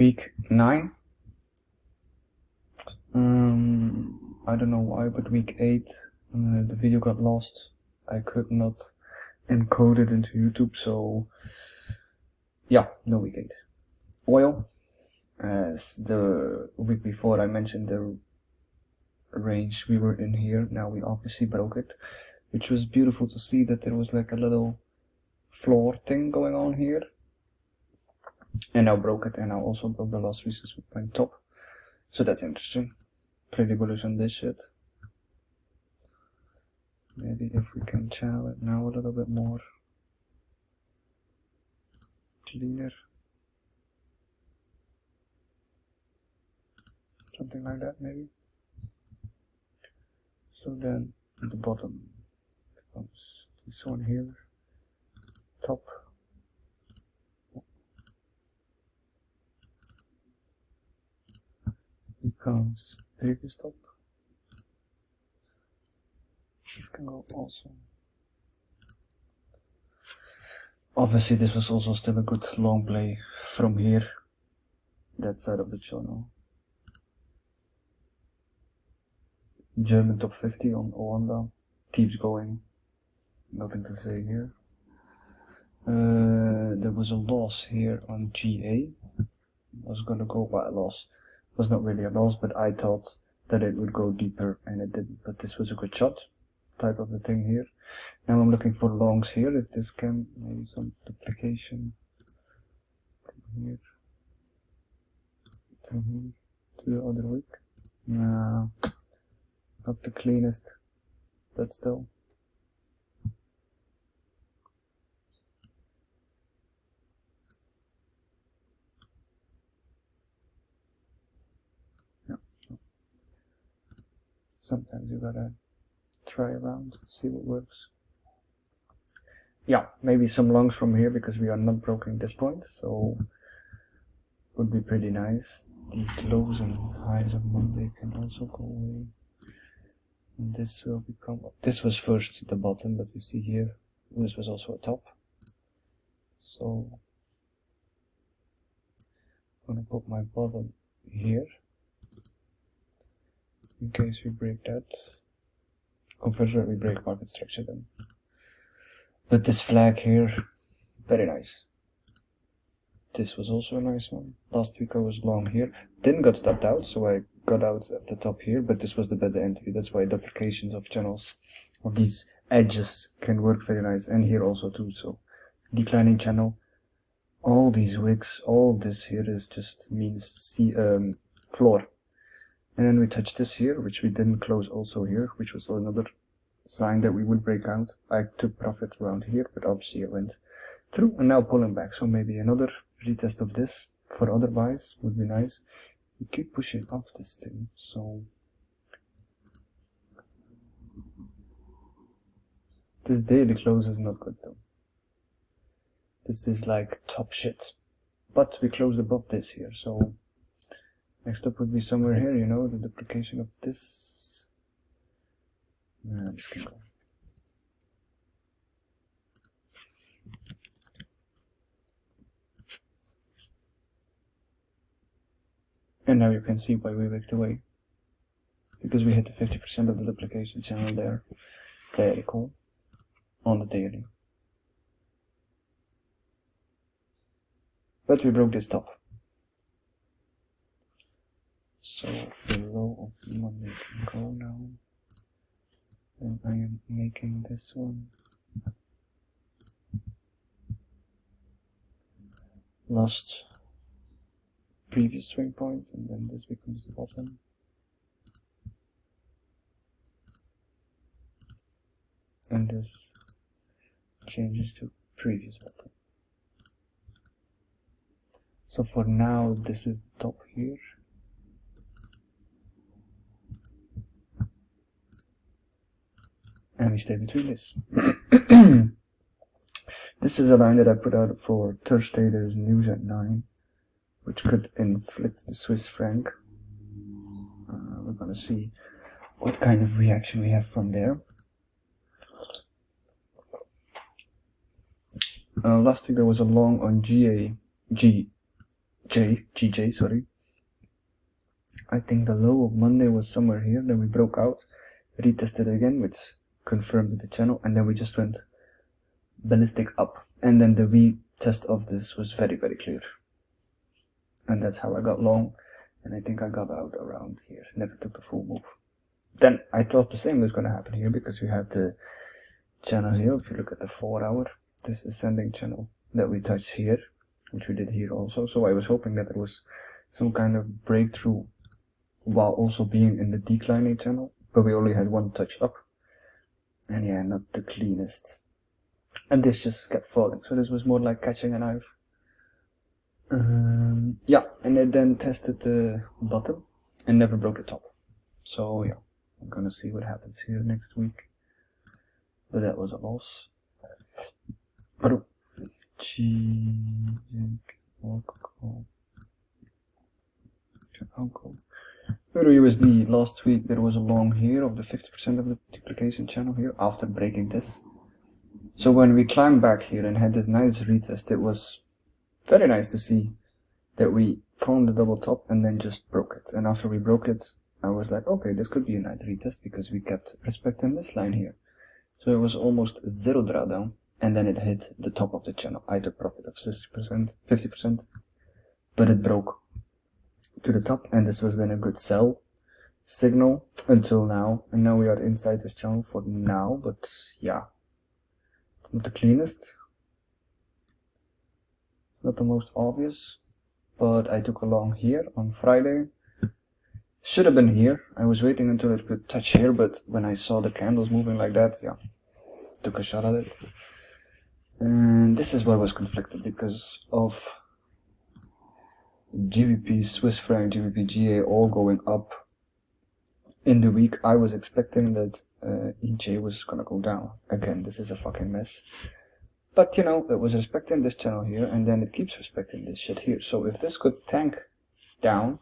week 9. I don't know why, but week 8 the video got lost. I could not encode it into YouTube, so yeah, no week 8. Oil, as the week before I mentioned the range we were in here, now we obviously broke it, which was beautiful to see that there was like a little floor thing going on here, and now broke it, and now also broke the last resistance point top, so that's interesting. Pretty bullish on this shit. Maybe if we can channel it now a little bit more cleaner, something like that maybe. So then at the bottom comes this one here, top, becomes previous top. This can go also. Obviously this was also still a good long play from here, that side of the channel. German top 50 on Oanda keeps going, nothing to say here. There was a loss here on GA. Was gonna go by a loss. It was not really a loss, but I thought that it would go deeper and it didn't. But this was a good shot, type of the thing here. Now I'm looking for longs here. If this can, maybe some duplication from here to here to the other week. No, not the cleanest, but still. Sometimes you gotta try around, see what works. Yeah, maybe some longs from here because we are not broken this point, so would be pretty nice. These lows and highs of Monday can also go away. And this will become, this was first the bottom, but we see here, this was also a top. So I'm gonna put my bottom here, in case we break that. Conversely, we break market structure then. But this flag here, very nice. This was also a nice one. Last week I was long here, then got stopped out, so I got out at the top here, but this was the better entry. That's why duplications of channels, of these edges, can work very nice, and here also too. So declining channel, all these wicks, all this here is just means floor. And then we touch this here, which we didn't close also here, which was another sign that we would break out. I took profit around here, but obviously it went through and now pulling back. So maybe another retest of this for other buys would be nice. We keep pushing off this thing, so this daily close is not good though. This is like top shit. But we closed above this here, so next up would be somewhere here, you know, the duplication of this. This can go. And now you can see why we backed away. Because we hit the 50% of the duplication channel there. Very cool. On the daily. But we broke this top. So the low of Monday can go now. And I am making this one last previous swing point, and then this becomes the bottom. And this changes to previous bottom. So for now this is the top here. And we stay between this. This is a line that I put out for Thursday. There's news at 9, which could inflict the Swiss franc. We're gonna see what kind of reaction we have from there. Last week there was a long on GJ, sorry. I think the low of Monday was somewhere here, then we broke out, retested again, which confirmed the channel, and then we just went ballistic up. And then the retest of this was very, very clear. And that's how I got long, and I think I got out around here, never took the full move. Then I thought the same was going to happen here, because we had the channel here. If you look at the 4 hour, this ascending channel that we touched here, which we did here also. So I was hoping that there was some kind of breakthrough while also being in the declining channel, but we only had one touch up, and yeah, not the cleanest, and this just kept falling. So this was more like catching a knife. Yeah, and it then tested the bottom and never broke the top. So yeah, I'm gonna see what happens here next week, but that was a loss. Euro USD, last week there was a long here of the 50% of the duplication channel here after breaking this. So when we climbed back here and had this nice retest, it was very nice to see that we formed the double top and then just broke it. And after we broke it, I was like, okay, this could be a nice retest because we kept respecting this line here. So it was almost zero drawdown, and then it hit the top of the channel. I took profit of 60%, 50%, but it broke to the top, and this was then a good sell signal until now. And now we are inside this channel for now, but yeah, it's not the cleanest. It's not the most obvious, but I took a long here on Friday. Should have been here. I was waiting until it could touch here, but when I saw the candles moving like that, yeah, took a shot at it. And this is where I was conflicted because of GBP, Swiss franc, GBP, GA all going up in the week. I was expecting that EJ was gonna go down. Again, this is a fucking mess. But you know, it was respecting this channel here, and then it keeps respecting this shit here. So if this could tank down,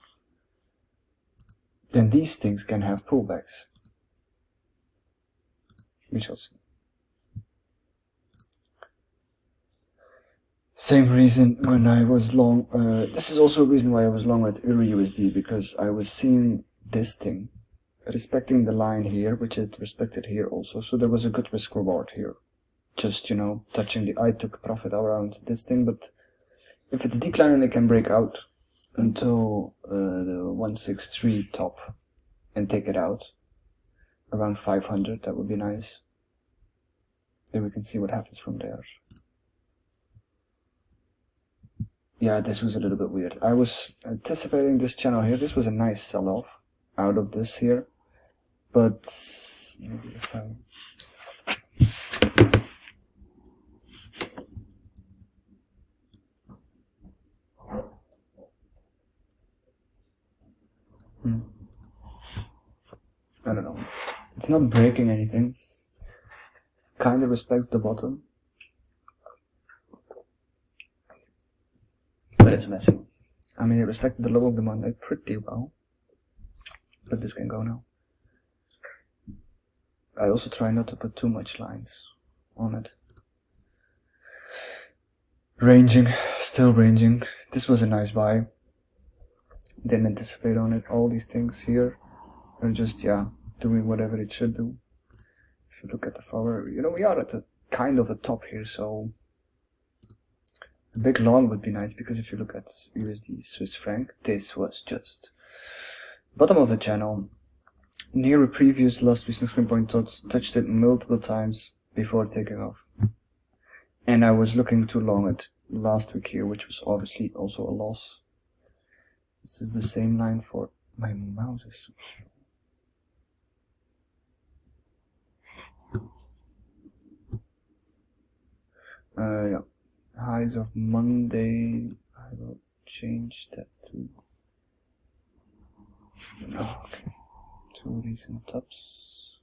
then these things can have pullbacks. We shall see. Same reason when I was long, this is also a reason why I was long at Euro USD, because I was seeing this thing respecting the line here, which it respected here also, so there was a good risk reward here. Just, you know, touching the, I took profit around this thing, but if it's declining it can break out until the 163 top and take it out around 500, that would be nice. Then we can see what happens from there. Yeah, this was a little bit weird. I was anticipating this channel here. This was a nice sell-off out of this here, but maybe if I... I don't know. It's not breaking anything. Kind of respects the bottom, but it's messy. I mean, it respected the low of the Monday pretty well, but this can go now. I also try not to put too much lines on it. Ranging, still ranging. This was a nice buy. Didn't anticipate on it. All these things here are just, yeah, doing whatever it should do. If you look at the forward, you know, we are at a kind of a top here, so a big long would be nice, because if you look at USD Swiss franc, this was just bottom of the channel, near a previous last recent screen point, touched it multiple times before taking off. And I was looking too long at last week here, which was obviously also a loss. This is the same line for my mouse is so slow. Yeah, highs of Monday, I will change that to, oh, okay, two recent tops.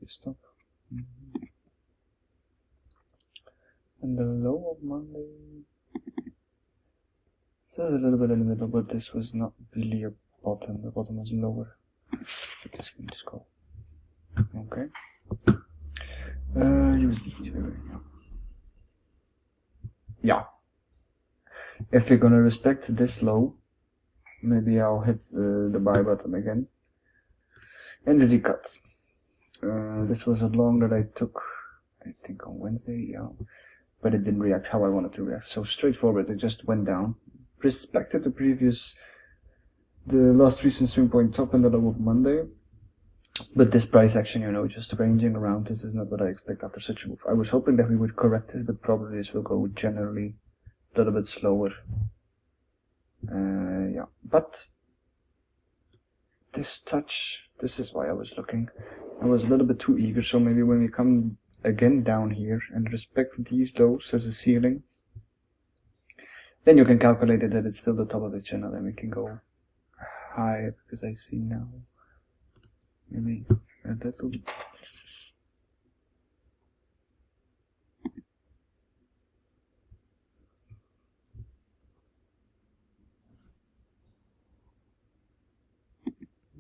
Stop. And the low of Monday, this is a little bit in the middle, but this was not really a bottom, the bottom was lower. But this can just go. Okay. USD. Yeah. If we're gonna respect this low, maybe I'll hit the buy button again. Entity cut. This was a long that I took, I think on Wednesday, yeah. But it didn't react how I wanted to react. So straightforward, it just went down. Respected the last recent swing point top and the low of Monday. But this price action, you know, just ranging around, this is not what I expect after such a move. I was hoping that we would correct this, but probably this will go generally a little bit slower. Yeah, but this touch, this is why I was looking. I was a little bit too eager, so maybe when we come again down here and respect these lows as a ceiling, then you can calculate it that it's still the top of the channel, and we can go high, because I see now maybe a little bit.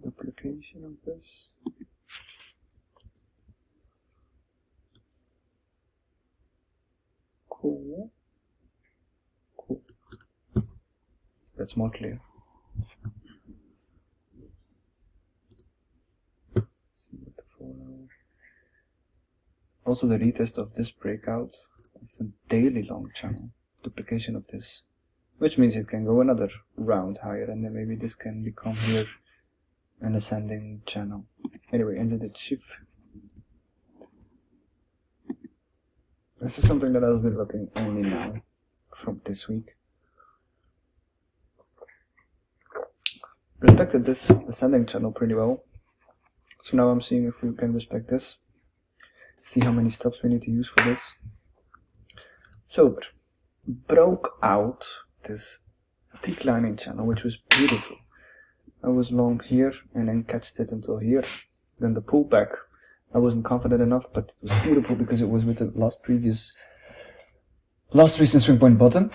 Duplication of this. Cool. That's more clear. See what the 4 hour. Also the retest of this breakout of a daily long channel. Duplication of this. Which means it can go another round higher, and then maybe this can become here an ascending channel. Anyway, ended the shift. This is something that I'll be looking only now from this week. Respected this ascending channel pretty well. So now I'm seeing if we can respect this. See how many stops we need to use for this. Silver broke out this declining channel, which was beautiful. I was long here and then catched it until here. Then the pullback, I wasn't confident enough, but it was beautiful because it was with the last recent swing point bottom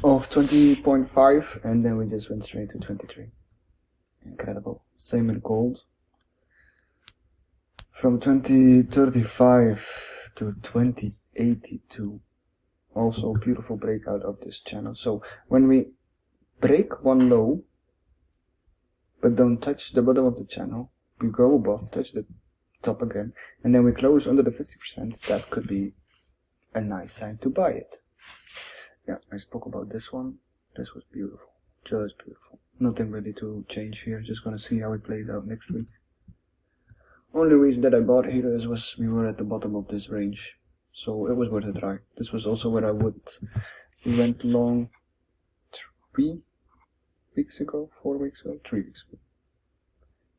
of 20.5, and then we just went straight to 23. Incredible. Same with gold. From 2035 to 2082. Also beautiful breakout of this channel. So when we break one low, but don't touch the bottom of the channel, we go above, touch the top again, and then we close under the 50%, that could be a nice sign to buy it. Yeah, I spoke about this one. This was beautiful. Just beautiful. Nothing really to change here. Just gonna see how it plays out next week. Only reason that I bought here was we were at the bottom of this range. So it was worth a try. This was also where we went long 3 weeks ago, 4 weeks ago, 3 weeks ago.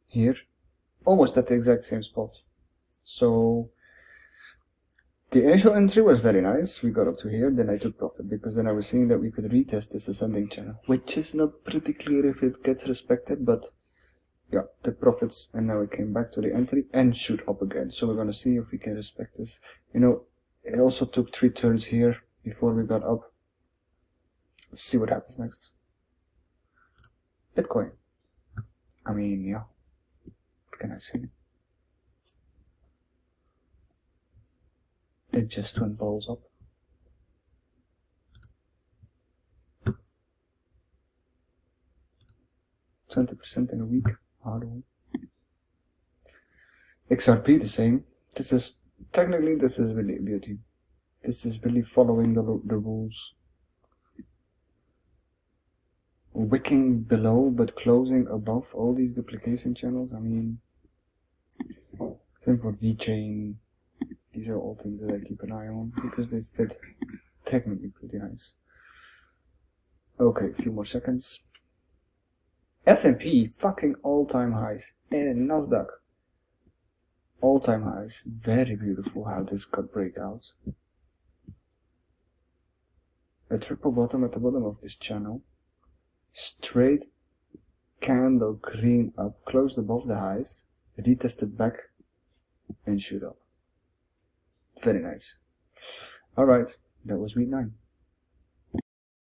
Here, almost at the exact same spot. So the initial entry was very nice. We got up to here, then I took profit because then I was seeing that we could retest this ascending channel, which is not pretty clear if it gets respected, but yeah, the profits, and now we came back to the entry and shoot up again. So we're gonna see if we can respect this. You know, it also took 3 turns here before we got up. Let's see what happens next. Bitcoin. I mean, yeah. What can I say? It just went balls up. %20 in a week. Hard one. XRP the same. This is really a beauty. This is really following the rules. Wicking below but closing above all these duplication channels. I mean, same for VeChain. These are all things that I keep an eye on because they fit technically pretty nice. Okay, a few more seconds. S&P fucking all-time highs, and Nasdaq all-time highs. Very beautiful how this got breakout. A triple bottom at the bottom of this channel. Straight candle green up, closed above the highs, retested back and shoot up. Very nice. Alright, that was week 9.